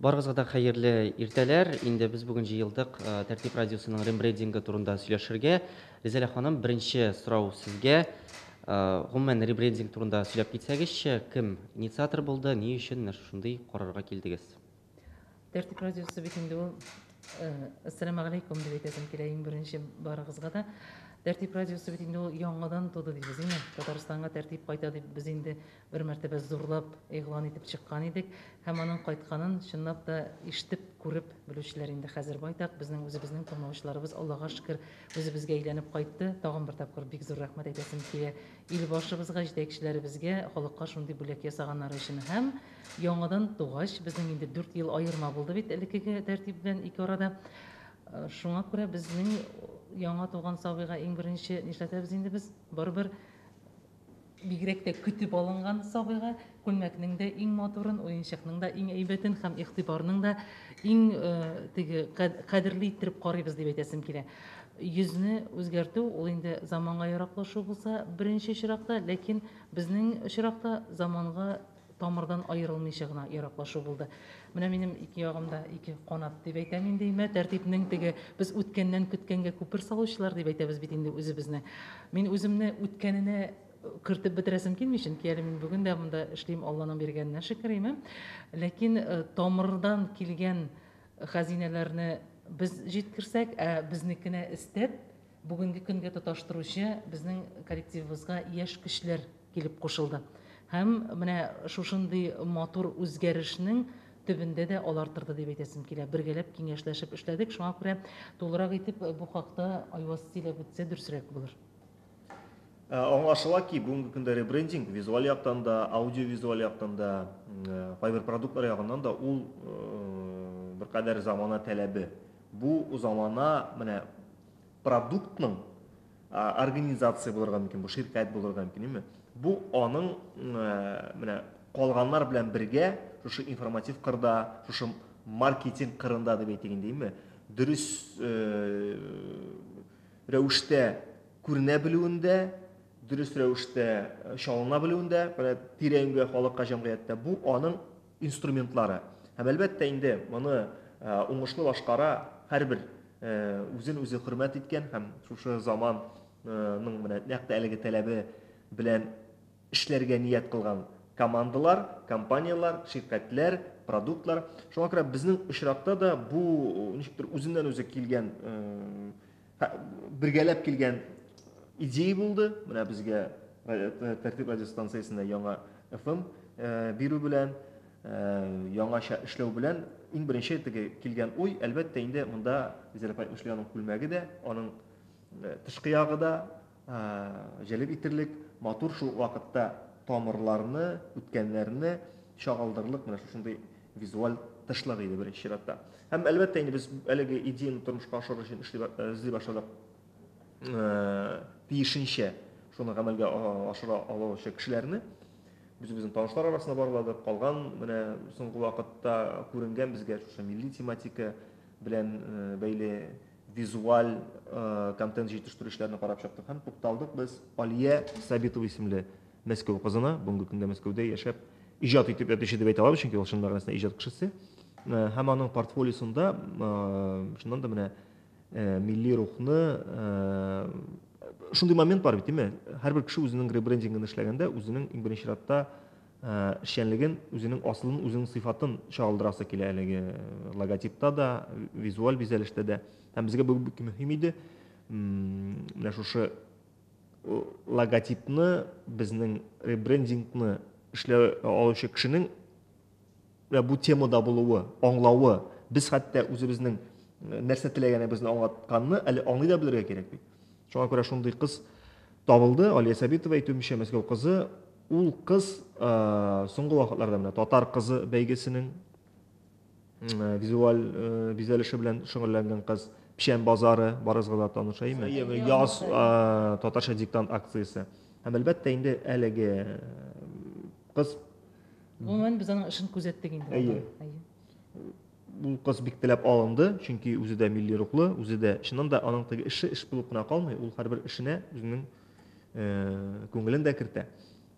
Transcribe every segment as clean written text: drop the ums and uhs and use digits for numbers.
Барыгызга да хәерле иртәләр. Инде без бүген җыелдык Тәртип радиосының рембрендинги турында сөйләшергә. Ризалә ханым, беренче сорау сезгә. Гомумән рембрендинг турында сөйләп китсәгезче, кем инициатор булды, ни өчен менә шундый карарга килдегез? Тәртип радиосы бит инде ул ассаламу алейкум дип әйтәсем килә иң беренче барыгызга да. Тәртип радиосы бит инде ул яңадан туды дибез, инде Татарстанга тәртип кайта дип без инде бер мәртәбә зурлап игълан итеп чыккан идек. Һәм аның кайтканын чынлап да ишетеп, күреп белүчеләр инде хәзер байтак. Безнең үзебезнең тыңлаучыларыбыз, Аллага шөкер, үзебезгә әйләнеп кайтты. Тагын бер тапкыр бик зур рәхмәт әйтәсем килә ил башыбызга, җитәкчеләребезгә, халыкка шундый бүләк ясаганнары өчен. Һәм яңадан тугач, безнең инде 4 ел аерма булды бит элеккеге тәртип белән ике арада. Шуңа күрә безнең яңа туган сабыйга иң беренче нишләтәбез инде без барыбер бигрәк тә көтеп алынган сабыйга күлмәкнең дә иң матурын, уенчыкның да иң әйбәтен һәм игътибарның да иң теге кадерле иттереп карыйбыз дип әйтәсем килә. Йөзне үзгәртү ул инде заманга яраклашу булса беренче чиракта, ләкин безнең чиракта заманга тамырдан аерылмыйча гына яраклашу булды. Менә минем ике ягымда ике канат дип әйтәм инде имә тәртипнең теге без үткәннән көткәнгә күпер салучылар дип әйтәбез бит инде үзебезне. Мин үземне үткәненә кертеп бетерәсем килми, чөнки әле мин бүген дә монда эшлим, Алланың биргәненә шөкер имә. Ләкин тамырдан килгән хәзинәләрне без җиткерсәк, безнекенә истәп, бүгенге көнгә тоташтыручы безнең коллективыбызга яшь көчләр килеп кушылды. Һәм менә шушындый матур үзгәрешнең төбендә дә алар торды дип әйтәсем килә. Бергәләп киңәшләшеп эшләдек. Шуңа күрә тулырак итеп бу хакта Айваз сөйләп үтсә дөресрәк булыр. Аңлашыла ки, бүгенге көндә ребрендинг визуаль яктан да, аудиовизуаль яктан да, кайбер продуктлар ягыннан да ул беркадәр замана таләбе. Бу замана менә продуктның организация булырга мөмкин, бу ширкәт булырга мөмкин, име? Бу аның менә калганнар белән бергә шушы информатив кырда, шушы маркетинг кырында дип әйтик инде, име? Дөрес рәвештә күренә белүендә, дөрес рәвештә чалына белүендә, менә тирәнгә халыкка җәмгыятьтә бу аның инструментлары. Һәм әлбәттә инде моны уңышлы башкара һәрбер үзен үзе хөрмәт иткән һәм шушы заманның менә нәкъ әлеге таләбе белән эшләргә ният кылган командалар, компаниялар, ширкәтләр, продуктлар. Шуңа күрә безнең очракта да бу ничектер үзеннән үзе килгән, бергәләп килгән идея булды. Менә безгә Тәртип радиостанциясендә яңа FM бирү белән, яңаша эшләү белән иң беренче теге килгән уй, әлбәттә инде монда Зәләф Мөшлиянең күлмәге дә, аның тышкы ягы да җәлеп итерлек, матур шул вакытта тамырларны, үткәннәрне чагылдырырлык менә шушындый визуаль тышлык иде беренче чиратта. Һәм әлбәттә инде без әлеге идеяны тормышка ашырыр өчен эзли башладык. Тиешенчә шуны гамәлгә ашыра алучы кешеләрне безнең танышлар арасында барладык. Калган менә соңгы вакытта күренгән безгә шушы милли тематика белән бәйле визуаль контент җитештерүчеләрне карап чыктык һәм тукталдык без Алия Сабитова исемле Мәскәү кызына, бүгенге көндә Мәскәүдә яшәп иҗат итеп ятучы дип әйтә алабыз, чөнки ул чын мәгънәсендә иҗат кешесе. Һәм аның портфолиосында шуннан да менә милли рухны шундый момент бар бит, име? Һәрбер кеше үзенең ребрендингын эшләгәндә үзенең иң беренче чиратта эшчәнлеген, үзенең асылын, үзенең сыйфатын чагылдырасы килә әлеге логотипта да, визуаль бизәлештә дә. Һәм безгә бу бик мөһим иде. Менә шушы логотипны, безнең ребрендингны эшләү алучы кешенең бу темада булуы, аңлавы, без хәтта үзебезнең нәрсә теләгәнебезне аңлатканны әле аңлый да белергә кирәк бит. Шуңа күрә шундый кыз табылды, Алия Сабитова әйтүемчә Мәскәү кызы. Ул кыз соңгы вакытларда менә Татар кызы бәйгесенең визуаль бизәлеше белән шөгыльләнгән кыз, Печән базары барыгызга да таныша име? Яз татарча диктант акциясе. Һәм әлбәттә инде әлеге кыз Гомумән без аның эшен күзәттек инде. Бу кыз бик теләп алынды, чөнки үзе дә милли рухлы, үзе дә чыннан да аның теге эше эш булып кына калмый, ул һәрбер эшенә үзенең күңелен дә кертә.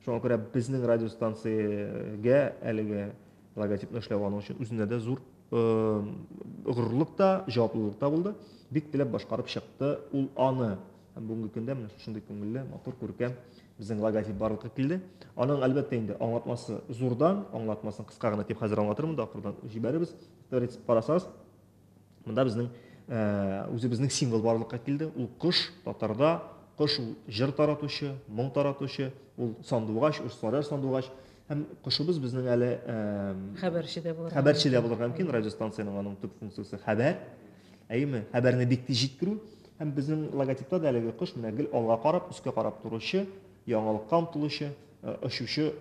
Шуңа күрә безнең радиостанциягә әлеге логотипны эшләп аның өчен үзенә дә зур горурлык та, җаваплылык та булды. Бик теләп башкарып чыкты ул аны. Һәм бүгенге көндә менә шундый күңелле, матур, күркәм безнең логотип барлыкка килде. Аның әлбәттә инде аңлатмасы зурдан, аңлатмасын кыска гына дип хәзер аңлатырмын да акырдан җибәребез. Теоретик карасагыз, монда безнең үзебезнең символ барлыкка килде. Ул кош, татарда кош ул җыр таратучы, моң таратучы, ул сандугач, Сарар сандугач. Һәм кошыбыз безнең әле Хәбәрче дә булыр. хәбәрче дә булырга мөмкин. Радиостанциянең аның төп функциясе хәбәр. Әйме, хәбәрне бик тиз җиткерү. Һәм безнең логотипта да әлеге кош менә гел алга карап, өскә карап торучы, яңалыкка омтылучы, очучы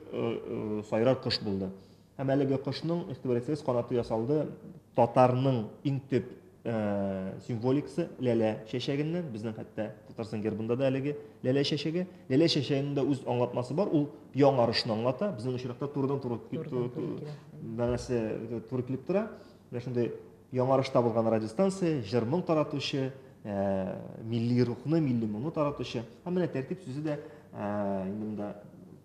сайрар кош булды. Һәм әлеге кошның игътибар итсәгез канаты ясалды татарның иң төп символикасы ләлә чәчәгеннән. Безнең хәтта Татарстан гербында да әлеге ләлә чәчәге. Ләлә чәчәгенең дә үз аңлатмасы бар. Ул яңарышны аңлата. Безнең очракта турыдан-туры мәгънәсе туры килеп тора. Менә шундый яңарышта булган радиостанция, җыр-моң таратучы, милли рухны, милли моңны таратучы. Һәм менә тәртип сүзе дә инде монда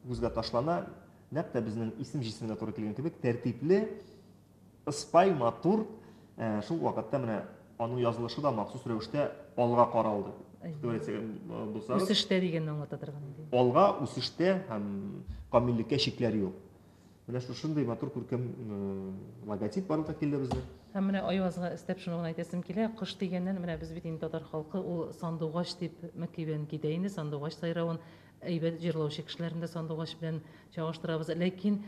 күзгә ташлана. Нәкъ тә безнең исем җисеменә туры килгән кебек тәртипле, ыспай, матур. Шул вакытта менә аның язылышы да махсус рәвештә алга каралды. Үсештә дигәнне аңлата торган инде. Алга үсештә һәм камиллеккә чикләр юк. Менә шушындый матур күркәм логотип барлыкка килде безнең. Һәм менә Айвазга өстәп шуны гына әйтәсем килә. Кош дигәннән менә без бит инде татар халкы ул сандугач дип мәкибән китә инде. Сандугач сайравын әйбәт җырлаучы кешеләрне дә сандугач белән чагыштырабыз. Ләкин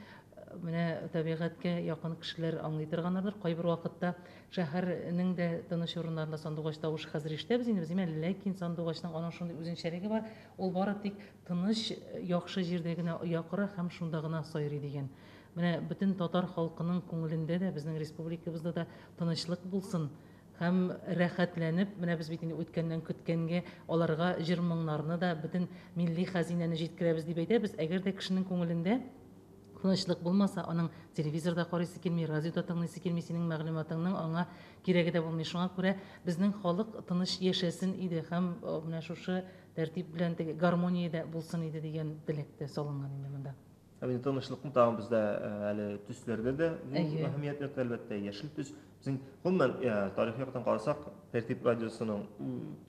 менә табигатькә якын кешеләр аңлый торганнардыр. Кайбер вакытта шәһәрнең дә тыныч урыннарында сандугач тавышы хәзер ишетәбез инде без. Ләкин сандугачның аның шундый үзенчәлеге бар. Ул бары тик тыныч, яхшы җирдә генә якыра һәм шунда гына сайрый дигән. Менә бөтен татар халкының күңелендә дә, безнең республикабызда да тынычлык булсын һәм рәхәтләнеп, менә без бит инде үткәннән көткәнгә аларга җыр-моңнарны да бөтен милли хәзинәне җиткерәбез дип әйтәбез. Әгәр дә кешенең күңелендә тынычлык булмаса, аның телевизорда карыйсы килми, радиода тыңлыйсы килми, синең мәгълүматыңның аңа кирәге дә булмый. Шуңа күрә безнең халык тыныч яшәсен иде һәм менә шушы тәртип белән гармониядә булсын иде дигән теләктә салынган инде монда. Һәм тынычлыкны тагын бездә әле төсләрдә дә әһәмият юк әлбәттә, яшел төс. Безнең гомумән тарихи яктан карасак, тәртип радиосының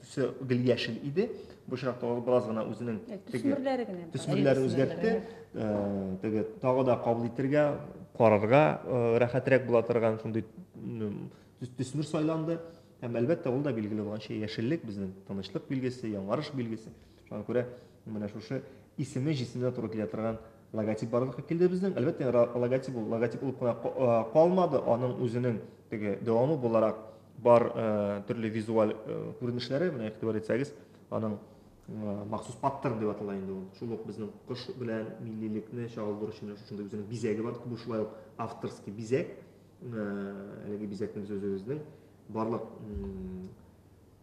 төсе гел яшел иде. Бу чакта ул бераз гына үзенең төсмерләрен үзгәртте. Теге тагы да кабул итәргә, карарга рәхәтрәк була торган шундый төсмер сайланды. Һәм әлбәттә ул да билгеле булганча яшеллек безнең тынычлык билгесе, яңарыш билгесе. Шуңа күрә менә шушы исеме җисеменә туры килә торган логотип барлыкка килде безнең. Әлбәттә логотип булып кына калмады, аның үзенең теге дәвамы буларак бар төрле визуаль күренешләре, менә игътибар итсәгез, аның махсус паттерн дип атала инде ул. Шул ук безнең кош белән миллилекне чагылдыручы шундый үзенең бизәге бар, бу шулай ук авторский бизәк. Әлеге бизәкнең үзебезнең барлык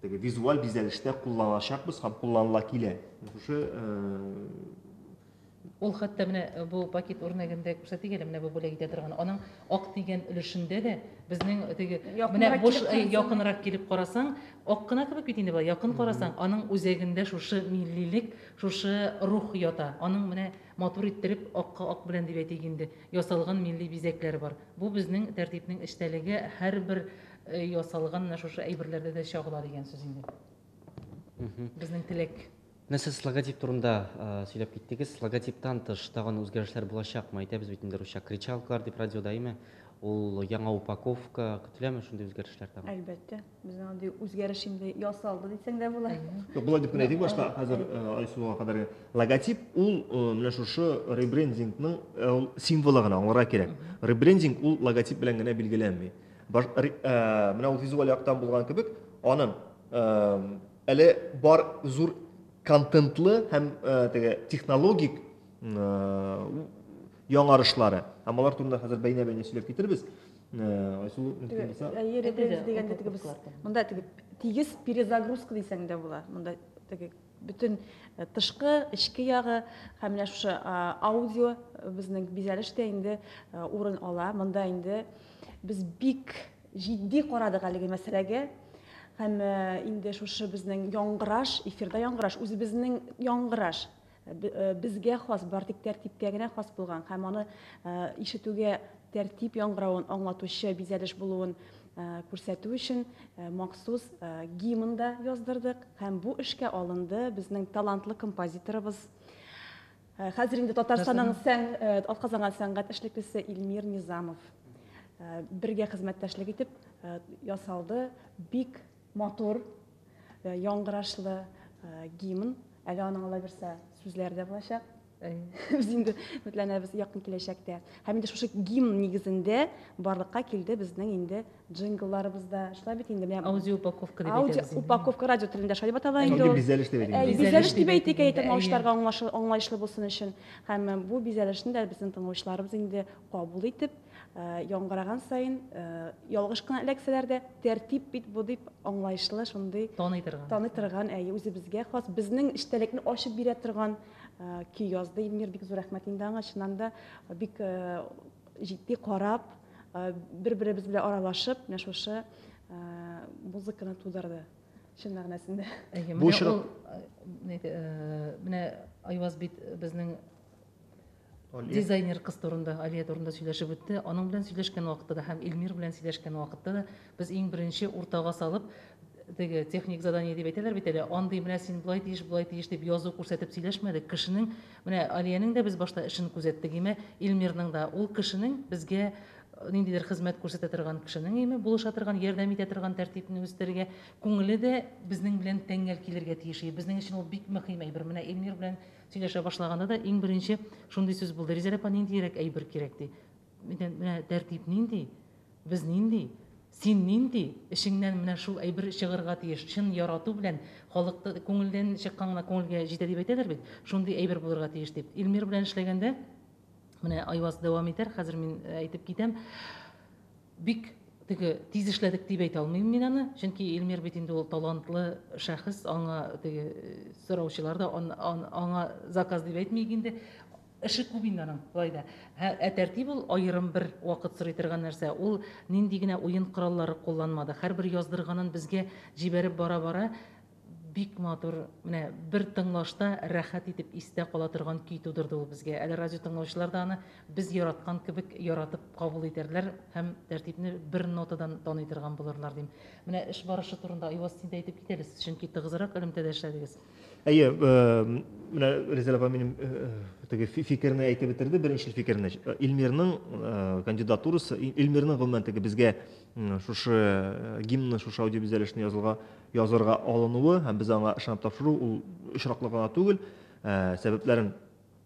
теге визуаль бизәлештә кулланачакбыз һәм кулланыла килә. Шушы Ул хәтта менә бу пакет үрнәгендә күрсәтелгән, менә бу бүләк итә торган. Аның ак дигән өлешендә дә безнең теге менә буш якынрак килеп карасаң, ак кына кебек бит инде бу. Якын карасаң, аның үзәгендә шушы миллилек, шушы рух ята. Аның менә матур иттереп ак белән дип әйтик инде, ясалган милли бизәкләре бар. Бу безнең тәртипнең эчтәлеге, һәрбер ясалган менә шушы әйберләрдә дә чагыла дигән сүз инде. Безнең теләк. Сез логотип турында сөйләп киттегез. Логотиптан тыш тагын үзгәрешләр булачакмы? Әйтәбез бит инде русча кричалкалар дип радиода име? Ул яңа упаковка көтеләме шундый үзгәрешләр тагын? Әлбәттә. Безнең андый үзгәреш инде ясалды дисәң дә була. Булай дип әйтик башта, хәзер Айсулга кадәр логотип ул менә шушы ребрендингның символы гына аңларга кирәк. Ребрендинг ул логотип белән генә билгеләнми. Менә ул визуаль яктан булган кебек, аның әле бар зур контентлы һәм теге технологик яңарышлары. Һәм алар турында хәзер бәйнә-бәйнә сөйләп китербез. Айсул мөмкин булса. Ребрендинг дигәндә теге без монда теге тигез перезагрузка дисәң дә була. Монда теге бөтен тышкы, эчке ягы һәм менә шушы аудио безнең бизәлештә инде урын ала. Монда инде без бик җитди карадык әлеге мәсьәләгә. Һәм инде шушы безнең яңгыраш, эфирда яңгыраш, үзебезнең яңгыраш безгә хас, бар тик тәртипкә генә хас булган һәм аны ишетүгә тәртип яңгыравын аңлатучы бизәлеш булуын күрсәтү өчен махсус гимн да яздырдык һәм бу эшкә алынды безнең талантлы композиторыбыз. Хәзер инде Татарстанның атказанган сәнгать эшлеклесе Илмир Низамов бергә хезмәттәшлек итеп ясалды. Бик матур, яңгырашлы гимн. Әле аның ала бирсә сүзләр дә булачак. Без инде үтләнәбез якын киләчәктә. Һәм инде шушы гимн нигезендә барлыкка килде безнең инде джинглларыбыз да. Шулай бит инде менә Аудио упаковка дип аудио әйтәбез. упаковка радио телендә шулай дип атала инде. Аудио ул. бизәлеш дип әйтик. Бизәлеш дип әйтик инде, тыңлаучыларга аңлаешлы булсын өчен. Һәм бу бизәлешне дә безнең тыңлаучыларыбыз инде кабул итеп, яңгыраган сайын ялгыш кына эләксәләр дә тәртип бит бу дип аңлаешлы шундый таный торган, үзебезгә хас безнең эчтәлекне ачып бирә торган көй язды. Илмир, бик зур рәхмәт инде аңа. Чыннан да бик җитди карап, бер-беребез белән аралашып, менә шушы музыканы тудырды. Чын мәгънәсендә. Бу очрак Менә Айваз бит безнең дизайнер кыз турында, Алия турында сөйләшеп үтте. Аның белән сөйләшкән вакытта да һәм Илмир белән сөйләшкән вакытта да без иң беренче уртага салып, теге техник задание дип әйтәләр бит әле, андый менә син булай тиеш дип язу күрсәтеп сөйләшмәдек. Кешенең, менә Алиянең дә без башта эшен күзәттек име, Илмирның да ул кешенең безгә ниндидер хезмәт күрсәтә торган кешенең име, булыша торган, ярдәм итә торган тәртипне үстерергә, күңеле дә безнең белән тәңгәл килергә тиеш. Безнең өчен ул бик мөһим әйбер. Менә Илмир белән сөйләшә башлаганда да иң беренче шундый сүз булды. Резеля апа, ниндирәк әйбер кирәк ди. Менә тәртип нинди? Без нинди? Син нинди? Эшеңнән менә шул әйбер чыгарга тиеш. Чын ярату белән халыкты күңелдән чыкканга күңелгә җитә дип әйтәләр бит. Шундый әйбер булырга тиеш дип. Илмир белән эшләгәндә менә Айваз дәвам итәр. Хәзер мин әйтеп китәм. Бик теге тиз эшләдек дип әйтә алмыйм мин аны. Чөнки Илмир бит инде ул талантлы шәхес, аңа теге сораучылар да аңа заказ дип әйтмик инде. Эше күп инде аның, болай да. Тәртип ул аерым бер вакыт сорый торган нәрсә. Ул нинди генә уен кораллары кулланмады. Һәрбер яздырганын безгә җибәреп бара-бара бик матур, менә бер тыңлашта рәхәт итеп истә кала торган көй тудырды ул безгә. Әле радио тыңлаучылар да аны без яраткан кебек яратып кабул итәрләр һәм тәртипне бер нотадан таный торган булырлар дим. Менә эш барышы турында Айваз син дә әйтеп китәлез, чөнки тыгызрак элемтәдә эшләдегез. Әйе, менә Резеля апа минем теге фикерне әйтеп бетерде, беренче фикерне. Илмирның кандидатурасы, Илмирның гомумән теге безгә шушы гимнны, шушы аудио бизәлешне язарга алынуы һәм без аңа ышанып тапшыру ул очраклы гына түгел. Сәбәпләрен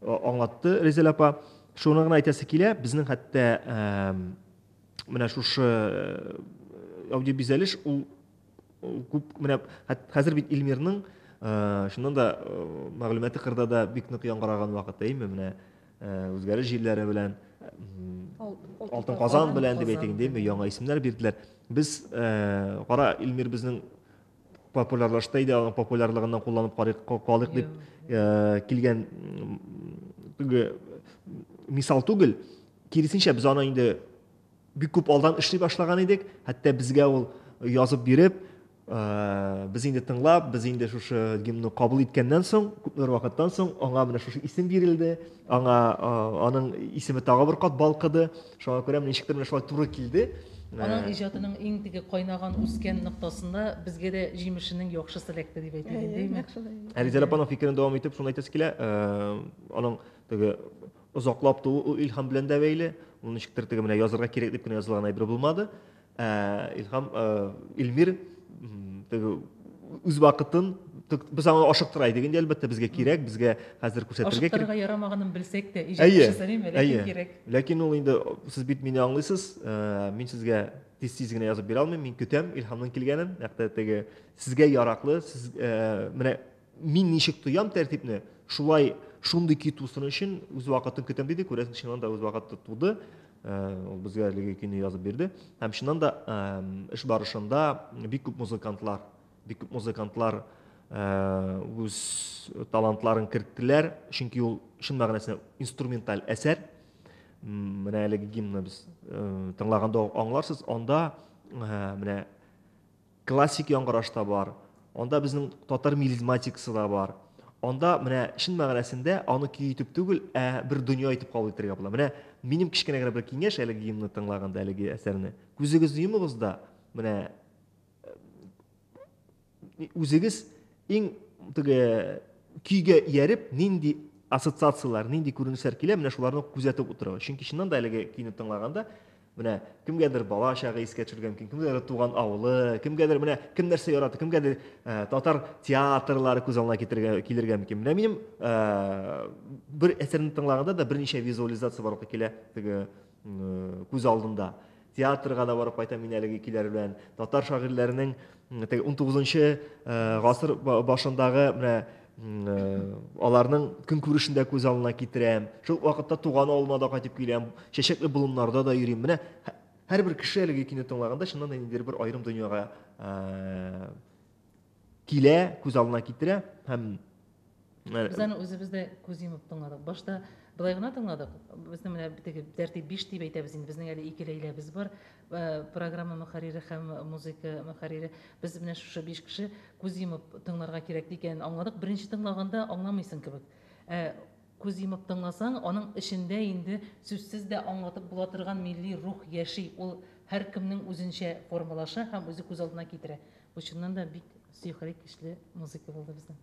аңлатты Резеля апа. Шуны гына әйтәсе килә, безнең хәтта менә шушы аудио бизәлеш ул күп менә хәзер бит Илмирның шуннан да мәгълүматы кырда да бик нык яңгыраган вакытта име, менә үзгәреш җирләре белән Алтын Казан белән дип әйтик инде, яңа исемнәр бирделәр. Без кара Илмир безнең популярлашты иде, аның популярлыгыннан кулланып калык дип килгән мисал түгел. Киресенчә без аны инде бик күп алдан эшли башлаган идек. Хәтта безгә ул язып биреп, biz инде тыңлап, biz инде шушы гимнны кабул иткәннән соң, күпмер вакыттан соң аңа менә шушы исем бирелде. Аның исеме тагы бер кат балкыды. Шуңа күрә ничектер менә шулай туры килде. Аның иҗатының иң теге кайнаган үскән ноктасында безгә дә җимешенең яхшысы эләкте дип әйтик инде, димме? Резеля апаның фикерен дәвам итеп, шуны әйтәсе килә, аның теге озаклап туу илһам белән дә бәйле. Ул ничектер теге менә язарга кирәк дип кенә язылган әйбер булмады. Илмир үз вакытын без аны ашыктыра идек инде, әлбәттә безгә кирәк, безгә хәзер күрсәтергә кирәк. Ашыктырга ярамаганын белсәк тә, иҗатчысы ләкин кирәк. Ләкин ул инде сез бит мине аңлыйсыз, мин сезгә тиз генә язып бирә алмыйм, мин көтәм илһамның килгәнен, нәкъ теге сезгә яраклы, сез менә мин ничек тоям тәртипне, шулай шундый көй тусын өчен үз вакытын көтәм диде, күрәсең чыннан да үз вакытта туды. Ул безгә әлеге көйне язып бирде. Һәм чыннан да эш барышында бик күп музыкантлар үз талантларын керттеләр, чөнки ул чын мәгънәсендә инструменталь әсәр. Менә әлеге гимнны без тыңлаганда аңларсыз, анда менә классик яңгыраш та бар, анда безнең татар мелизматикасы да бар. Анда менә чын мәгънәсендә аны көй итеп түгел, бер дөнья итеп кабул итәргә була. Менә минем кичкене генә бер киңәш әлеге гимнны тыңлаганда, әлеге әсәрне. Күзегез йомыгызда, менә үзегез иң теге көйгә ияреп, нинди ассоциациялар, нинди күренешләр килә, менә шуларны күзәтеп утырыгыз. Чөнки чыннан да әлеге көйне тыңлаганда, менә кемгәдер бала чагы искә төшергән мөмкин, кемгәдер туган авылы, кемгәдер менә кем нәрсә ярата, кемгәдер татар театрлары күз алдына килергә мөмкин. Менә минем бер әсәрне тыңлаганда да берничә визуализация барлыкка килә теге күз алдында. Театрга да барып кайтам мин әлеге көйләр белән. Татар шагыйрьләренең 19 гасыр башындагы менә аларның көнкүрешендә күз алдына китерәм. Шул вакытта туган авылыма да кайтып киләм, чәчәкле болыннарда да йөрим. Менә һәрбер кеше әлеге көйне тыңлаганда чыннан да ниндидер бер аерым дөньяга килә, күз алдына китерә һәм Без аны үзебездә күз йомып тыңладык. Башта былай гына тыңладык. Безнең менә теге тәртип 5 дип әйтәбез инде. Безнең әле икеләйләбез бар. Программа мөхәррире һәм музыка мөхәррире. Без менә шушы 5 кеше күз йомып тыңларга кирәк дигән аңладык. Беренче тыңлаганда аңламыйсың кебек. Күз йомып тыңласаң, аның эчендә инде сүзсез дә аңлатып була торган милли рух яши. Ул һәркемнең үзенчә формалаша һәм үзе күз алдына китерә. Бу чыннан да бик сөйкәле көчле музыка булды безнең.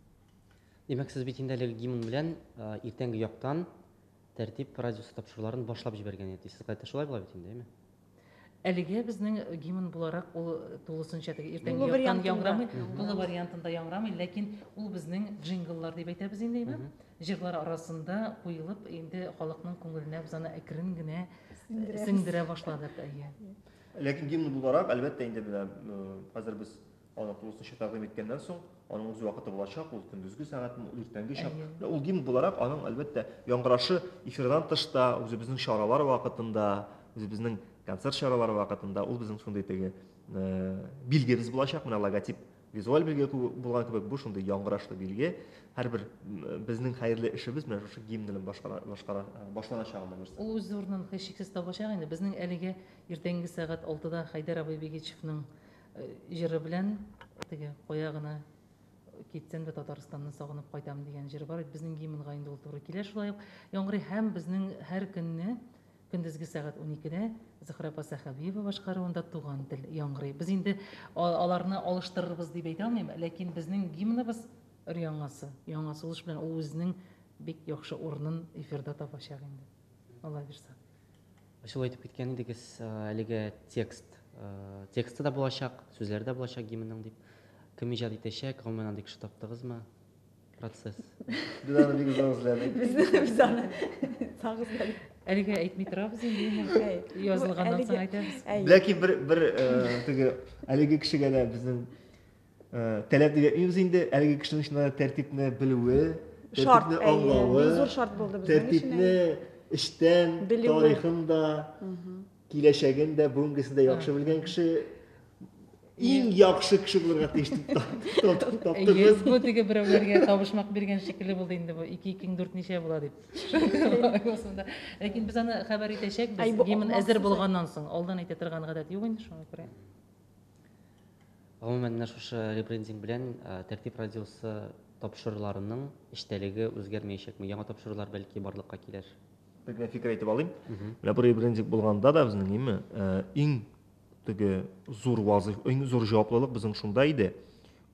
Демәк, сез бит инде әлеге гимн белән иртәнге яктан тәртип радиосы тапшыруларын башлап җибәргән идегез. Сез кайта шулай була бит инде, әйме? Әлегә безнең гимн буларак ул тулысынча теге иртәнге Тулы яктан вариантында. яңрамый, тулы вариантында яңрамый, ләкин ул безнең джингллар дип әйтәбез инде, әйме? Җырлар арасында куелып, инде халыкның күңеленә без аны әкрен генә сеңдерә башладык, әйе. Ләкин гимн буларак, әлбәттә инде менә хәзер без аны тулысынча тәкъдим иткәннән соң, аның үз вакыты булачак, ул көндезге сәгатьме, ул иртәнге чак. Ул гимн буларак аның әлбәттә яңгырашы эфирдан тышта, үзебезнең чаралар вакытында, үзебезнең концерт чаралары вакытында ул безнең шундый теге билгебез булачак, менә логотип визуаль билге булган кебек бу шундый яңгырашлы билге. Һәрбер безнең хәерле эшебез менә шушы гимн белән башланачагында берсе. Ул үз урынын һичшиксез табачак инде. Безнең әлегә иртәнге сәгать 6-да Хайдар Абайбегичевның җыры белән теге кая гына китсәм дә Татарстанны сагынып кайтам дигән җыр бар. Безнең гимнга инде ул туры килә шулай ук. Яңгырый һәм безнең һәр көнне көндезге сәгать 12-дә Зөһрә Пасахабиева башкаруында туган тел яңгырый. Без инде аларны алыштырырбыз дип әйтә алмыйм, ләкин безнең гимныбыз яңасы. Яңасы улыш белән ул үзенең бик яхшы урынын эфирда табачак инде. Алла бирсә. Шулай әйтеп киткән идегез, әлеге тексты да булачак, сүзләре дә булачак гимнның дип. Кем иҗат итәчәк, гомумән андый кеше таптыгызмы? Процесс. Без аны бик озак эзләдек. Без аны сагыз белән. Әлегә әйтми торабыз инде. Язылганнан соң әйтәбез. Ләкин бер теге әлеге кешегә дә безнең таләп дип әйтмибез инде, әлеге кешенең шундый тәртипне белүе, Шарт, тәртипне аңлавы, зур шарт булды безнең өчен. тәртипне эштән, Белүе. тарихын да, киләчәген дә, бүгенгесен дә яхшы белгән кеше иң яхшы кеше булырга тиеш дип таптыгыз. Бу теге берәүләргә табышмак биргән шикелле булды инде бу. 2-2-4 ничә була дип. Ләкин без аны хәбәр итәчәк, Ай, без бу гимн махсус әзер булганнан соң, алдан әйтә торган гадәт юк инде шуңа күрә. Гомумән менә шушы ребрендинг белән тәртип радиосы тапшыруларының эчтәлеге үзгәрмәячәкме? Яңа тапшырулар бәлки барлыкка килер. Бер фикер әйтеп алыйм. Менә бу ребрендинг булганда да безнең иң теге зур вазиф, иң зур җаваплылык безнең шунда иде.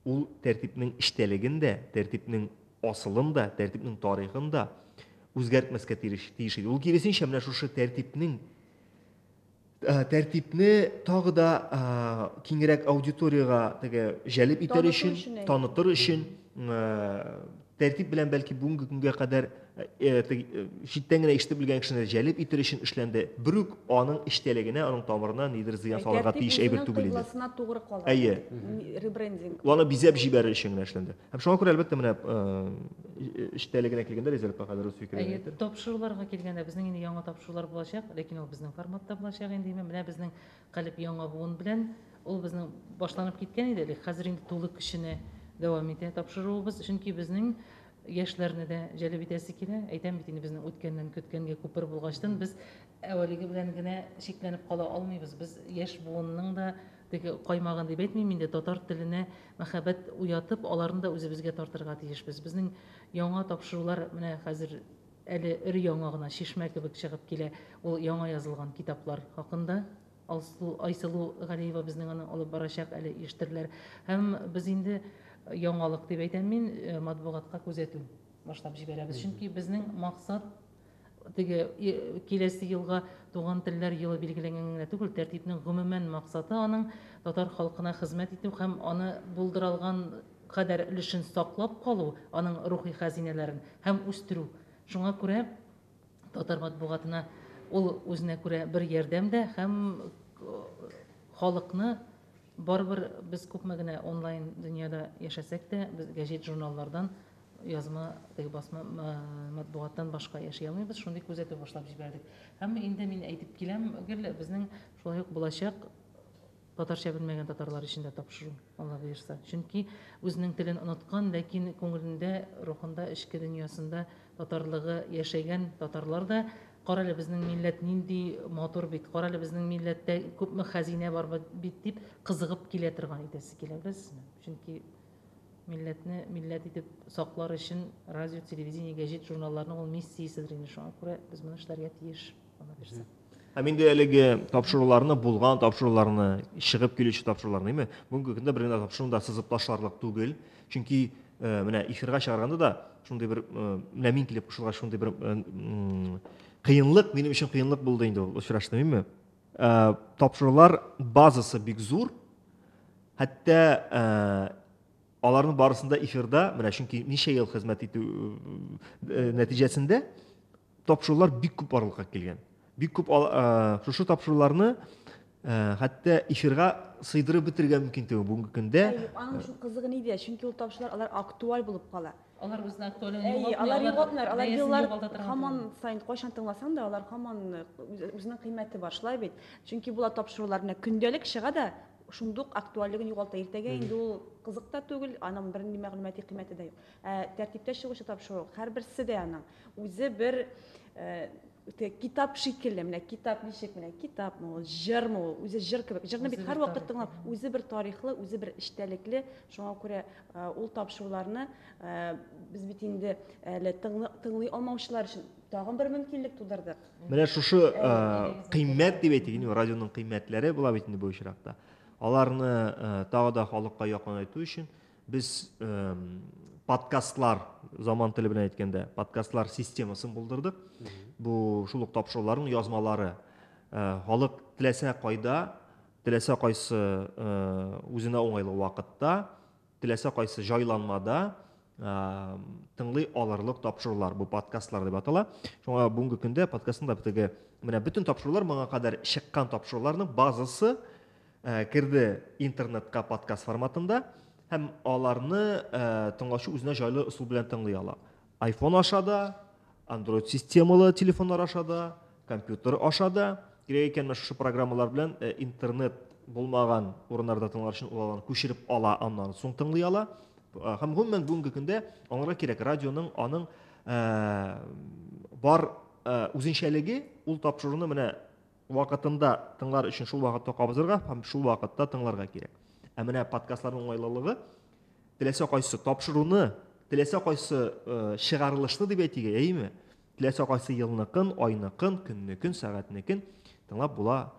Ул тәртипнең эчтәлегендә, тәртипнең асылында, тәртипнең тарихында үзгәртмәскә тиеш иде. Ул киресенчә менә шушы тәртипне тагы да киңрәк аудиторияга теге җәлеп итәр өчен, танытыр өчен, тәртип белән бәлки бүгенге көнгә кадәр читтән генә ишетеп белгән кешене җәлеп итер өчен эшләнде. Бер үк аның эчтәлегенә, аның тамырына нидер зыян салырга тиеш әйбер түгел иде. Кыбласына тугры калды. Әйе. Ребрендинг. Ул аны бизәп җибәрер өчен генә эшләнде. Һәм шуңа күрә әлбәттә менә эчтәлегенә килгәндә резерв кадәр үз фикерен Әйе, әйтер. тапшыруларга килгәндә безнең инде яңа тапшырулар булачак, ләкин ул безнең форматта булачак инде. Менә безнең калып яңа буын белән ул безнең башланып киткән иде. Хәзер инде тулы көченә дәвам итә тапшыруыбыз, чөнки безнең яшьләрне дә җәлеп итәсе килә. Әйтәм бит инде безнең үткәннән көткәнгә күпер булгачтан без әвәлеге белән генә шикләнеп кала алмыйбыз. Без яшь буынның да теге каймаган дип әйтмим инде, татар теленә мәхәббәт уятып, аларны да үзебезгә тартырга тиешбез. Безнең яңа тапшырулар менә хәзер әле өр-яңа гына шишмә кебек чыгып килә. Ул яңа язылган китаплар хакында Айсылу Галиева безнең аны алып барачак, әле ишетерләр. Һәм без инде яңалык дип әйтәм мин, матбугатка күзәтү башлап җибәрәбез. Чөнки безнең максат теге киләсе елга туган телләр елы билгеләнгән генә түгел, тәртипнең гомумән максаты аның татар халкына хезмәт итү һәм аны булдырылган кадәр өлешен саклап калу, аның рухи хәзинәләрен һәм үстерү. Шуңа күрә татар матбугатына ул үзенә күрә бер ярдәм дә һәм халыкны барыбер без күпме генә онлайн дөньяда яшәсәк тә, без гәҗит журналлардан язма, теге басма матбугаттан башка яши алмыйбыз, шундый күзәтү башлап җибәрдек. Һәм инде мин әйтеп киләм, гел безнең шулай ук булачак татарча белмәгән татарлар өчен дә тапшыру, Алла боерса. Чөнки үзенең телен оныткан, ләкин күңелендә, рухында, эчке дөньясында татарлыгы яшәгән татарлар да карале безнең милләт нинди матур бит, карале безнең милләттә күпме хәзинә бар бит дип кызыгып килә торган итәсе килә, беләсезме? Чөнки милләтне милләт итеп саклар өчен радио, телевидение, гәҗит журналларны ул миссияседер инде. Шуңа күрә без моны эшләргә тиеш, Алла бирсә. Һәм инде әлеге тапшыруларны, булган тапшыруларны, чыгып килүче тапшыруларны, әйме? Бүгенге көндә бер генә тапшыруны да сызып ташларлык түгел. Чөнки менә эфирга чыгарганда да шундый бер менә мин килеп кушылган шундый бер кыенлык, минем өчен кыенлык булды инде ул очрашты, әйме? Тапшырулар базасы бик зур. Хәтта аларның барысында эфирда, менә чөнки ничә ел хезмәт итү нәтиҗәсендә тапшырулар бик күп барлыкка килгән. Бик күп шушы тапшыруларны хәтта эфирга сыйдырып бетергә мөмкин түгел бүгенге көндә. Аның шу кызыгы нидә? Чөнки ул тапшырулар алар актуаль булып кала. Алар үзенең актуаль Алар югалтмыйлар, алар еллар һаман сайын кайчан тыңласаң да, алар һаман үзенең кыйммәте бар, шулай бит. Чөнки була тапшырулар менә көндәлек чыга да, шундук актуальлыгын югалта. Иртәгә инде ул кызык та түгел, аның бер ни мәгълүмати кыйммәте дә юк. Тәртиптә чыгучы тапшыру һәрберсе дә аның үзе бер китап шикелле, менә китап ничек, менә китапмы, җырмы, үзе җыр кебек. Җырны бит һәрвакыт тыңлап, үзе бер тарихлы, үзе бер эчтәлекле. Шуңа күрә ул тапшыруларны без бит инде әле тыңлый алмаучылар өчен тагын бер мөмкинлек тудырдык. Менә шушы кыйммәт дип әйтик, радионың кыйммәтләре була бит инде бу очракта. Аларны тагы да халыкка якынайту өчен без подкастлар, заман теле белән әйткәндә, подкастлар системасын булдырдык. Бу шул ук тапшыруларның язмалары. Халык теләсә кайда, теләсә кайсы үзенә уңайлы вакытта, теләсә кайсы җайланмада тыңлый алырлык тапшырулар, бу подкастлар дип атала. Шуңа бүгенге көндә подкастында битеге менә бөтен тапшырулар, моңа кадәр чыккан тапшыруларның базасы кирде интернетка подкаст форматында. Һәм аларны тыңлаучы үзенә җайлы усул белән тыңлый ала. iPhone аша да, Android системалы телефоннар аша да, компьютер аша да. Кирәк икән шушы программалар белән интернет булмаган урыннарда тыңлар өчен аларны күчереп ала, аннан соң тыңлый ала. Һәм гомумән бүгенге көндә аңларга кирәк, радионың аның бар үзенчәлеге, ул тапшыруны менә вакытында тыңлар өчен шул вакытта кабызырга һәм шул вакытта тыңларга кирәк. Менә подкастларның уңайлылыгы теләсә кайсы тапшыруны, теләсә кайсы чыгарылышны дип әйтик, әйме? Теләсә кайсы елныкын, айныкын, көннекен, сәгатьнекен тыңлап була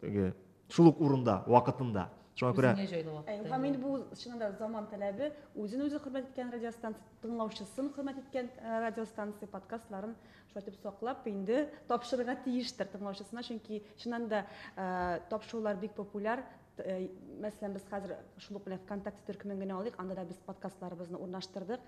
теге шул ук урында, вакытында. Шуңа күрә һәм инде бу чынында заман таләбе, үзен-үзе хөрмәт иткән радиостанция, тыңлаучысын хөрмәт иткән радиостанция подкастларын шулай итеп саклап инде тапшырырга тиештер тыңлаучысына, чөнки чынында тапшырулар бик популяр. Мәсәлән, без хәзер шул ук белән ВКонтакте төркемен генә алыйк, анда да без подкастларыбызны урнаштырдык.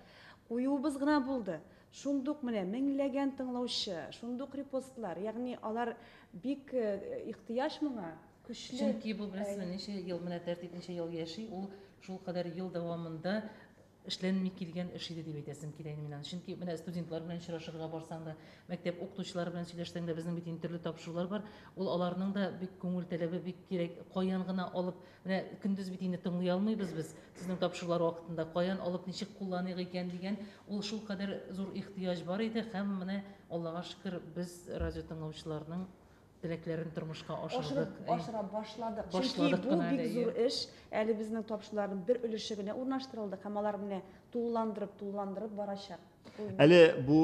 Куюбыз гына булды. Шундук менә меңләгән тыңлаучы, шундук репостлар, ягъни алар бик ихтыяҗ моңа. Чөнки бу беләсезме, ничә ел менә тәртип ничә ел яши, ул шул кадәр ел дәвамында эшләнми килгән эш иде дип әйтәсем килә инде миннән. Чөнки менә студентлар белән очрашырга барсаң да, мәктәп укытучылары белән сөйләшсәң дә, безнең бит төрле тапшырулар бар. Ул аларның да бик күңел таләбе, бик кирәк. Каян гына алып, менә көндез бит инде тыңлый алмыйбыз без. Сезнең тапшырулар вакытында каян алып, ничек кулланыйк икән дигән, ул шул кадәр зур ихтыяҗ бар иде. Һәм менә Аллага шөкер, без радио тыңлаучыларның теләкләрен тормышка ашыра башладык. Чөнки бу бик зур эш. Әле безнең тапшыруларның бер өлеше генә урнаштырылды һәм алар менә тулыландырып барачак. Әле бу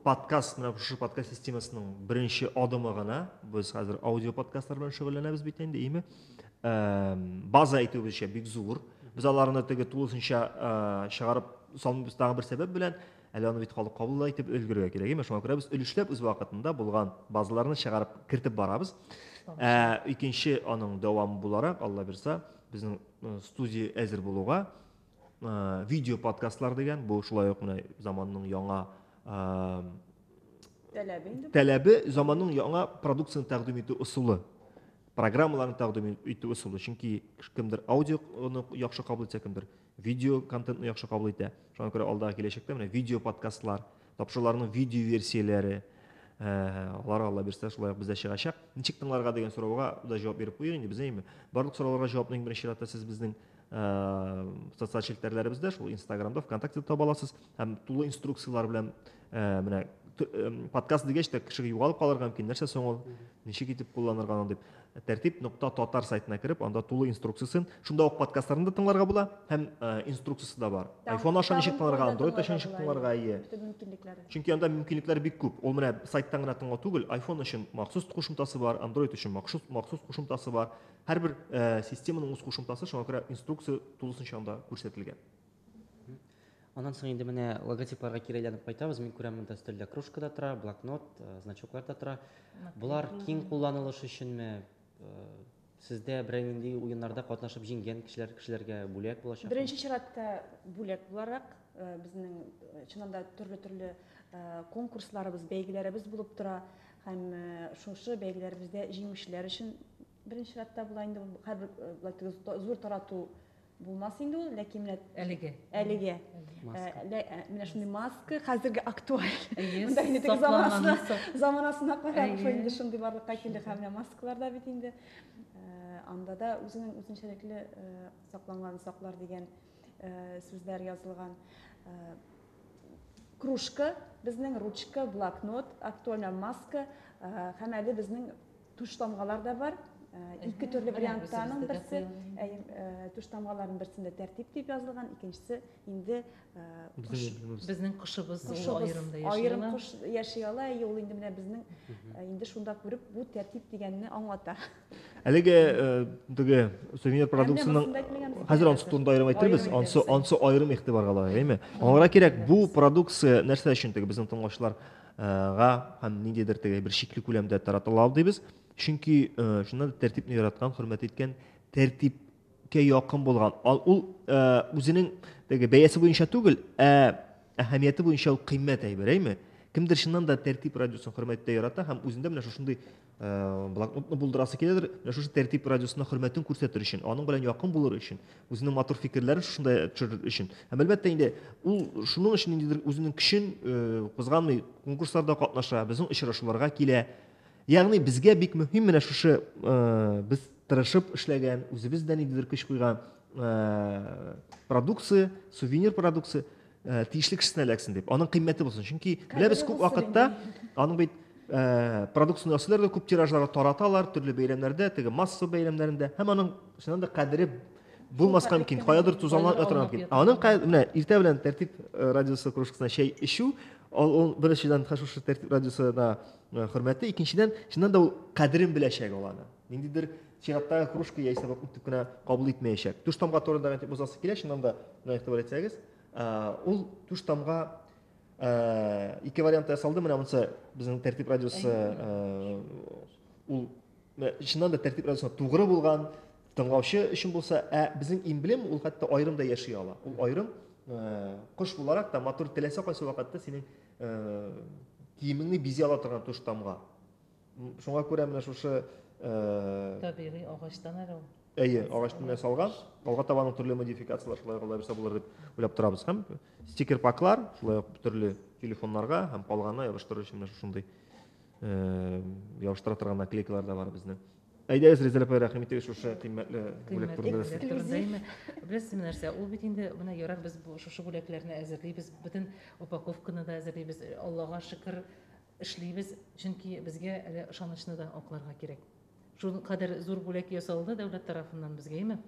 подкаст, менә шу подкаст системасының беренче адымы гына. Без хәзер аудио подкастлар белән шөгыльләнәбез бит инде, име? База әйтүебезчә бик зур. Без аларны теге тулысынча чыгарып салмыйбыз тагы бер сәбәп белән. Әле аны бит халык кабул итеп өлгерергә кирәк, име? Шуңа күрә без өлешләп үз вакытында булган базаларны чыгарып кертеп барабыз. Икенче аның дәвамы буларак, Алла бирсә, безнең студия әзер булуга видео подкастлар дигән, бу шулай ук менә заманның яңа таләбе, заманның яңа продукцияны тәкъдим итү усулы, программаларны тәкъдим итү усулы. Чөнки кемдер аудионы яхшы кабул итә, кемдер видео контентны яхшы кабул итә. Шуңа күрә алдагы киләчәктә менә видео подкастлар, тапшыруларның видео версияләре, Алла бирсә, шулай ук бездә чыгачак. Ничек тыңларга дигән сорауга да җавап биреп куйыйк инде, безнеме? Барлык сорауларга җавапны беренче чиратта сез безнең социаль челтәрләребездә, шул Инстаграмда, ВКонтакте таба аласыз. Һәм тулы инструкциялар белән менә подкаст дигәч тә кеше югалып калырга мөмкин. Нәрсә соң ул? Ничек итеп кулланырга аны дип тәртип.татар сайтына кирип, анда тулы инструкциясын, шунда ук подкастларны да тыңларга була, һәм инструкциясы да бар. iPhone аша ничек тыңларга, Android аша ничек тыңларга ие. Чөнки анда мөмкинлекләр бик күп. Ул менә сайттан гына тыңлау түгел, iPhone өчен махсус кушымтасы бар, Android өчен махсус кушымтасы бар. Һәрбер системаның үз кушымтасы, шуңа күрә инструкция тулысынча анда күрсәтелгән. Аннан соң инде менә логотипларга кирәләнеп кайтабыз. Мин күрәм, монда өстәлдә кружка да тора, блокнот, значоклар да тора. Булар киң кулланылыш өченме? Сездә берәр нинди уеннарда катнашып җиңгән кешеләргә бүләк булачак? Беренче чиратта бүләк буларак безнең чынында төрле конкурсларыбыз, бәйгеләребез булып тора. Һәм шушы бәйгеләребездә җиңүчеләр өчен беренче чиратта була инде һәр зур тарату булмас инде ул, ләкин әлегә менә шундый маска хәзерге актуаль. Монда инде теге заманасына карап инде шундый барлыкка килдек, һәм маскалар да бит инде. Анда да үзенчәлекле сакланган саклар дигән сүзләр язылган. Кружка, безнең ручка, блокнот, актуаль маска, һәм әле безнең туш тамгалар да бар. Ике төрле варианттан берсе, туш тамгаларның берсендә тәртип дип язылган, икенчесе инде Безнең кошыбыз аерымда яши. Аерым кош яши ала, ул инде менә безнең инде шунда күреп бу тәртип дигәнне аңлата. Әлеге теге сувенир продукцияның хәзер ансы турында аерым әйттербез, ансы аерым игътибарга ала, әйме? Аңара кирәк бу продукция нәрсә өчен теге безнең тыңлаучыларга һәм ниндидер теге бер шикле күләмдә таратыла дибез. Чөнки шуннан тәртипне яраткан, хөрмәт иткән, тәртипкә якын булган. Ул үзенең теге бәясе буенча түгел, әһәмияте буенча ул кыйммәт әйбер, әйме? Кемдер шуннан да тәртип радиосын хөрмәттә ярата һәм үзендә менә шушындый блокнотны булдырасы киләдер, менә шушы тәртип радиосына хөрмәтен күрсәтер өчен, аның белән якын булыр өчен, үзенең матур фикерләрен шунда төшерер өчен. Һәм әлбәттә инде ул шуның өчен ниндидер үзенең көчен кузганмый конкурсларда катнаша, безнең очрашуларга килә. Ягъни безгә бик мөһим менә шушы без тырышып эшләгән, үзебездә ниндидер көч куйган продукция, сувенир продукция тиешле кешесенә эләксен дип, аның кыйммәте булсын. Чөнки беләбез күп вакытта аның бит продукцияны ясыйлар да күп тиражларда тараталар, төрле бәйрәмнәрдә, теге масса бәйрәмнәрендә, һәм аның шуннан да кадере булмаска мөмкин, каядыр тузанлап ятырга мөмкин. Аның менә иртә белән тәртип радиосы кружкасына чәй эчү, ул беренчедән шушы тәртип радиосына хөрмәте, икенчедән шуннан да ул кадерен беләчәк ул аны. Ниндидер чираттагы кружка яисә үтеп кенә кабул итмәячәк. Туш тамга турында әйтеп узасы килә, шуннан да игътибар итсәгез, ул туш тамга ике вариант ясалды, менә монысы безнең тәртип радиосы ул шуннан да тәртип радиосына тугры булган, тыңлаучы өчен булса, безнең эмблема ул хәтта аерым да яши ала. Ул аерым кош буларак та матур теләсә кайсы вакытта синең киемеңне бизи ала торган туш тамга. Шуңа күрә менә шушы табигый агачтан әле ул. Әйе, агачтан ясалган. Алга табаның төрле модификациялар шулай гына бирсә булыр дип уйлап торабыз. Һәм стикер паклар, шулай төрле телефоннарга һәм калганына ябыштырыр өчен менә шушындый ябыштыра торган наклейкалар да бар безнең. Әйдәгез, Резеля апа, рәхмәт итегез шушы кыйммәтле бүләк турында. Беләсез нәрсә, ул бит инде менә ярар без шушы бүләкләрне әзерлибез, бөтен упаковканы да әзерлибез, Аллага шөкер эшлибез, чөнки безгә әле ышанычны да акларга кирәк. Шул кадәр зур бүләк ясалды дәүләт тарафыннан безгә, име?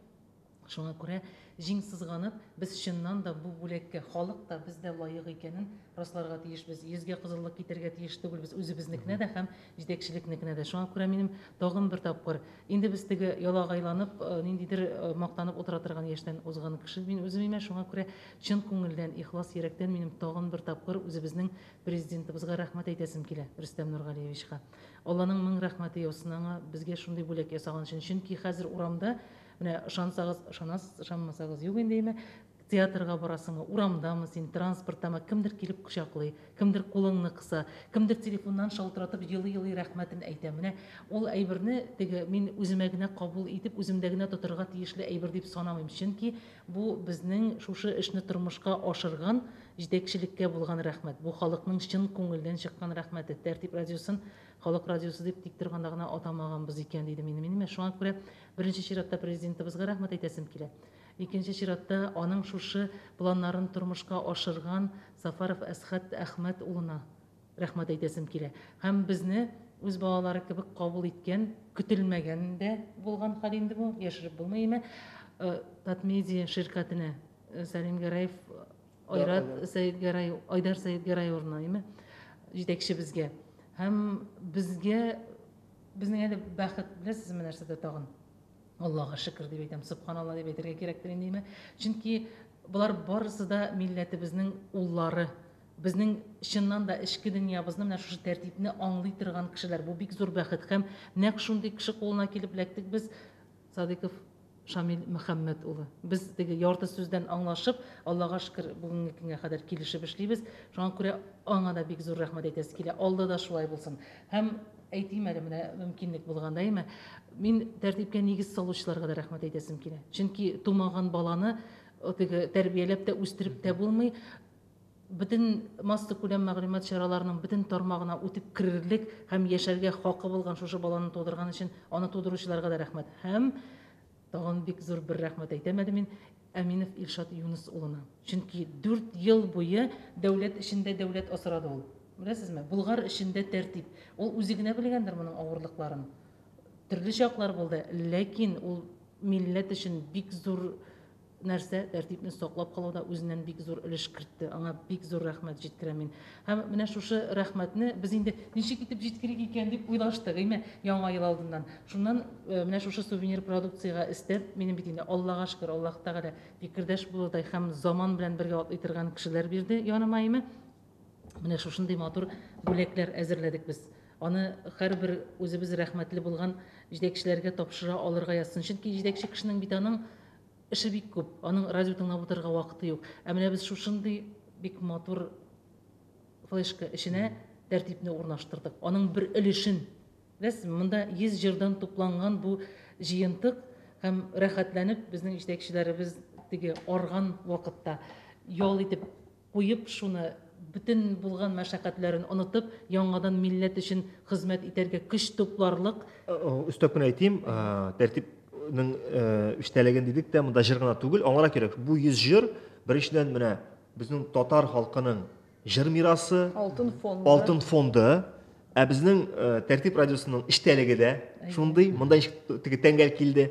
Шуңа күрә җиң сызганып, без чыннан да бу бүлеккә халык та бездә лаек икәнен расларга тиешбез. Йөзгә кызыллык китәргә тиеш түгелбез үзебезнекенә дә һәм җитәкчелекнекенә дә. Шуңа күрә минем тагын бер тапкыр инде без теге ялагайланып, ниндидер мактанып утыра торган яшьтән узган кеше мин үзем имә. Шуңа күрә чын күңелдән, ихлас йөрәктән минем тагын бер тапкыр үзебезнең президентыбызга рәхмәт әйтәсем килә, Рөстәм Нургалиевичка. Алланың мең рәхмәте яусын аңа безгә шундый бүләк ясаган өчен. Чөнки хәзер урамда менә ышансагыз, ышанмасагыз юк инде име, театрга барасыңмы, урамдамы син, транспорттамы, кемдер килеп кочаклый, кемдер кулыңны кыса, кемдер телефоннан шалтыратып елый-елый рәхмәтен әйтә. Менә ул әйберне теге мин үземә генә кабул итеп, үземдә генә тотырга тиешле әйбер дип санамыйм. Чөнки бу безнең шушы эшне тормышка ашырган җитәкчелеккә булган рәхмәт. Бу халыкның чын күңелдән чыккан рәхмәте. Тәртип радиосын халык радиосы дип тик торганда гына атамаганбыз икән диде минем. Шуңа күрә беренче чиратта президентыбызга рәхмәт әйтәсем килә. Икенче чиратта аның шушы планнарын тормышка ашырган Сафаров Әсхәт Әхмәт улына рәхмәт әйтәсем килә. Һәм безне үз балалары кебек кабул иткән, көтелмәгән дә булган хәл инде бу, яшереп булмый. Татмедиа ширкәтенә Сәлим Гәрәев, Айдар Сәйд Гәрәев урынына җитәкче безгә. Һәм безгә безнең әле бәхет беләсез менә нәрсәдә тагын. Аллаһка шөкер дип әйтәм, субханалла дип әйтергә кирәктер инде. Чөнки булар барысы да милләтебезнең уллары. Безнең чыннан да эчке дөньябызны менә шушы тәртипне аңлый торган кешеләр. Бу бик зур бәхет һәм нәкъ шундый кеше кулына килеп эләктек без. Садыйков Шамил Мөхәммәд улы. Без теге ярты сүздән аңлашып, Аллаһка шөкер бүгенге көнгә кадәр килешеп эшлибез. Шуңа күрә аңа да бик зур рәхмәт әйтәсе килә. Алда да шулай булсын. Һәм әйтим әле менә мөмкинлек булганда име, мин тәртипкә нигез салучыларга да рәхмәт әйтәсем килә. Чөнки тумаган баланы теге тәрбияләп тә үстереп тә булмый. Бөтен масса күләм мәгълүмат чараларының бөтен тармагына үтеп кирерлек һәм яшәргә хакы булган шушы баланы тудырган өчен аны тудыручыларга да рәхмәт. Һәм тагын бик зур бер рәхмәт әйтәм әле мин Әминов Илшат Юнус улына. Чөнки 4 ел буе дәүләт эшендә дәүләт асрады ул. Беләсезме? Булгар эшендә тәртип. Ул үзе генә белгәндер моның авырлыкларын. Төрле чаклар булды, ләкин ул милләт өчен бик зур нәрсә, тәртипне саклап калуда үзеннән бик зур өлеш кертте. Аңа бик зур рәхмәт җиткерәм мин. Һәм менә шушы рәхмәтне без инде ничек итеп җиткерик икән дип уйлаштык, яңа ел алдыннан. Шуннан менә шушы сувенир продукцияга истеп, минем бит инде Аллаһка шөкер, Аллаһ Тәгалә фикердәш булудай һәм заман белән бергә атлый торган кешеләр бирде яныма. Менә шушындый матур бүләкләр әзерләдек без. Аны һәрбер үзебез рәхмәтле булган җитәкчеләргә тапшыра алырга язсын. Чөнки җитәкче кешенең бит аның эше бик күп. Аның радио тыңлап утырырга вакыты юк. Ә менә без шушындый бик матур флешка эшенә тәртипне урнаштырдык. Аның бер өлешен. Беләсезме, монда 100 җырдан тупланган бу җыентык һәм рәхәтләнеп безнең җитәкчеләребез теге арган вакытта ял итеп куеп шуны бөтен булган мәшәкатьләрен онытып, яңадан милләт өчен хезмәт итәргә көч тупларлык. Өстәп кенә әйтим, тәртипнең эштәлеген дидек тә, монда җыр гына түгел, аңлара кирәк. Бу 100 җыр беренчедән менә безнең татар халкының җыр мирасы, алтын фонды, ә безнең тәртип радиосының эштәлеге дә шундый, монда теге тәңгәл килде.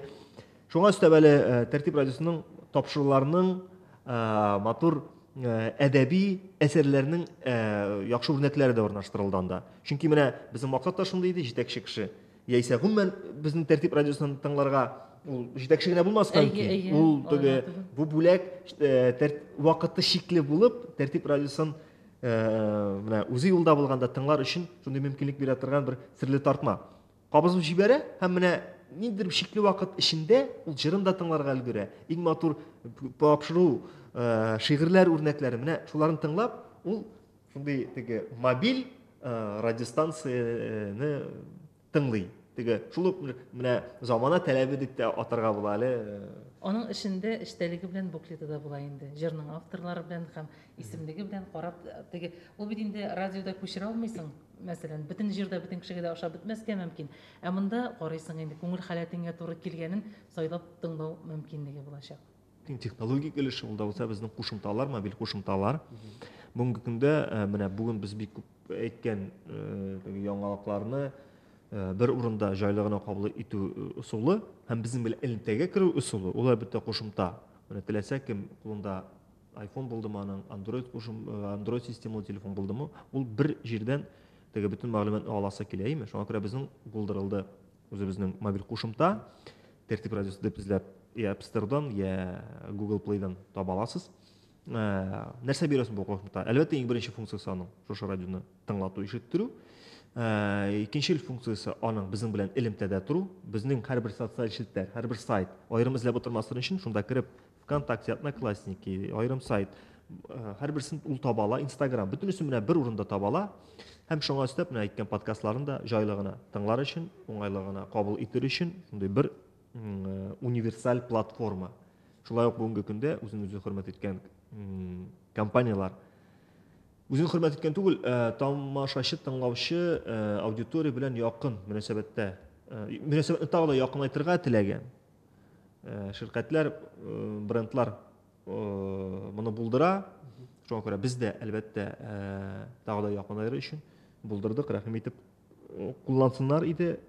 Шуңа өстәп әле тәртип радиосының тапшыруларының матур әдәби әсәрләрнең яхшы үрнәкләре дә урнаштырылды анда. Чөнки менә безнең максат та шундый иде, җитәкче кеше. Яисә гомумән безнең тәртип радиосын тыңларга ул җитәкче генә булмаска мөмкин. Ул теге бу бүләк вакыты шикле булып, тәртип радиосын менә үзе юлда булганда тыңлар өчен шундый мөмкинлек бирә торган бер серле тартма. Кабызып җибәрә һәм менә ниндидер шикле вакыт эчендә ул җырын да тыңларга өлгерә. Иң матур тапшыру шигырьләр үрнәкләре менә шуларын тыңлап, ул шундый теге мобиль радиостанцияны тыңлый. Теге шул менә замана таләбе дип тә атарга була әле. Аның эшендә эштәлеге белән буклеты да була инде. Җырның авторлары белән һәм исемлеге белән карап теге ул бит инде радиода күчерә алмыйсың. Мәсәлән, бөтен җырда бөтен кешегә дә ашап бетмәскә мөмкин. Ә монда карыйсың инде күңел халәтеңә туры килгәнен сайлап тыңлау мөмкинлеге булачак. Технологик өлеше ул да булса безнең кушымталар, мобиль кушымталар. Бүгенге көндә менә бүген без бик күп әйткән яңалыкларны bir урында жайлыгына кабул итү усулы һәм безнең белән элемтәгә керү усулы. Ул әлбәттә кушымта. Менә теләсә кем кулында iPhone булдымы, аның Android системалы телефон булдымы, ул бер җирдән теге бөтен мәгълүматны аласы килә име. Шуңа күрә безнең булдырылды үзебезнең мобиль кушымта. Тәртип радиосы дип эзләп, я App Store'дан, я Google Play'дан таба аласыз. Нәрсә бирәсең бу кушымта? Әлбәттә, иң беренче функциясе аның шушы радионы тыңлату, ишеттерү. Икенче функциясе аның безнең белән элемтәдә туру. Безнең һәрбер социаль челтәр, һәрбер сайт аерым эзләп утырмаслар өчен шунда кирип ВКонтакте, Одноклассники, аерым сайт, һәрберсен ул таба ала, Instagram, бөтенесен менә бер урында таба ала. Һәм шуңа өстәп менә әйткән подкастларын да җайлыгына тыңлар өчен, уңайлыгына кабул итер өчен шундый бер универсаль платформа. Шулай ук бүгенге көндә үзен-үзе хөрмәт иткән компаниялар, үзен хөрмәт иткән түгел, тамашачы, тыңлаучы аудитория белән якын мөнәсәбәттә, мөнәсәбәтне тагы да якынайтырга теләгән şirketler, brendlar bunu buldura. Şuna göre biz de elbette daha da yakınları için buldurduk. Rahim etip kullansınlar idi.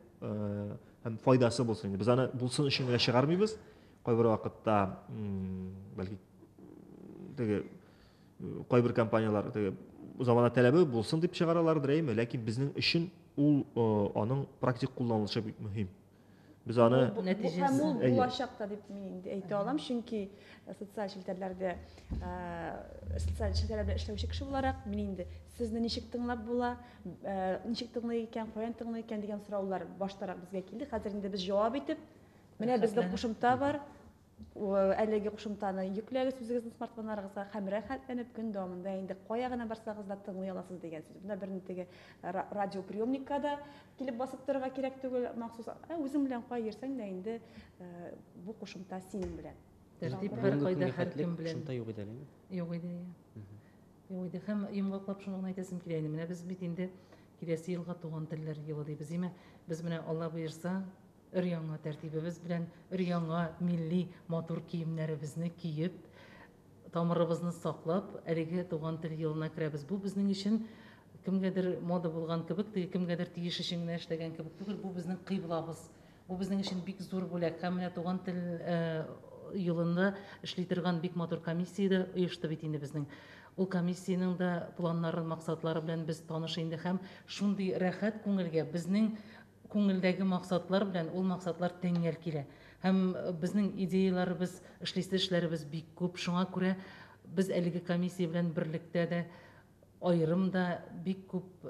Hem faydası bulsun. Biz ana bulsun için bile çıkarmıyoruz. Koy bir vakitte belki koy bir kampanyalar zamana talebi bulsun deyip çıkarırlar değil. Lakin bizim için onun praktik kullanılışı mühim. Biz onu һәм ул булачакта дип мин инде әйтә алам, чөнки социаль челтәрләрдә социаль челтәрләрдә эшләүче кеше буларак мин инде сезне ничек тыңлап була, ничек тыңлый икән, каян тыңлый икән дигән сораулар баштарак безгә килде. Хәзер инде без җавап итеп, менә бездә кушымта бар. Әлеге кушымтаны йөкләгез үзегезнең смартфоннарыгызга һәм рәхәтләнеп көн дәвамында инде кая гына барсагыз да тыңлый аласыз дигән сүз. Монда бер теге радиоприемникка килеп басып торырга кирәк түгел, махсус үзең белән кая йөрсәң дә инде бу кушымта синең белән. Тәртип бер кайда һәркем белән. Кушымта юк иде әле. Юк иде. Юк иде. Һәм йомгаклап шуны әйтәсем килә инде. Менә без бит инде киләсе елга туган телләр елы дибез, име? Без менә Алла боерса өр-яңа тәртибебез белән өр-яңа милли матур киемнәребезне киеп, тамырыбызны саклап, әлеге туган тел елына керәбез. Бу безнең өчен кемгәдер мода булган кебек, кемгәдер тиеш өчен генә эшләгән кебек түгел, бу безнең кыйблабыз. Бу безнең өчен бик зур бүләк. Һәм менә туган тел елында эшли торган бик матур комиссияда оешты бит инде безнең. Ул комиссияның да планнары, максатлары белән без таныш инде һәм шундый рәхәт күңелгә безнең күңелдәге максатлар белән ул максатлар тәңгәл килә. Һәм безнең идеяларыбыз, эшләребез бик күп. Шуңа күрә без әлеге комиссия белән берлектә дә аерым да бик күп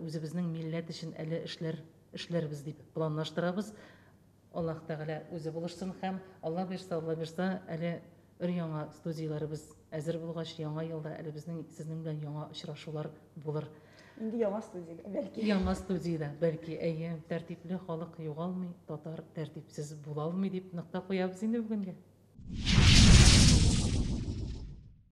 үзебезнең милләт өчен әле эшләрбез дип планлаштырабыз. Аллаһ Тәгалә үзе булышсын һәм Алла бирсә әле өр-яңа студияларыбыз әзер булгач, яңа елда әле безнең сезнең белән яңа очрашулар булыр. Инде яңа студиягә бәлки. Яңа студияда бәлки әйе, тәртипле халык югалмый, татар тәртипсез була алмый дип нокта куябыз инде бүгенгә.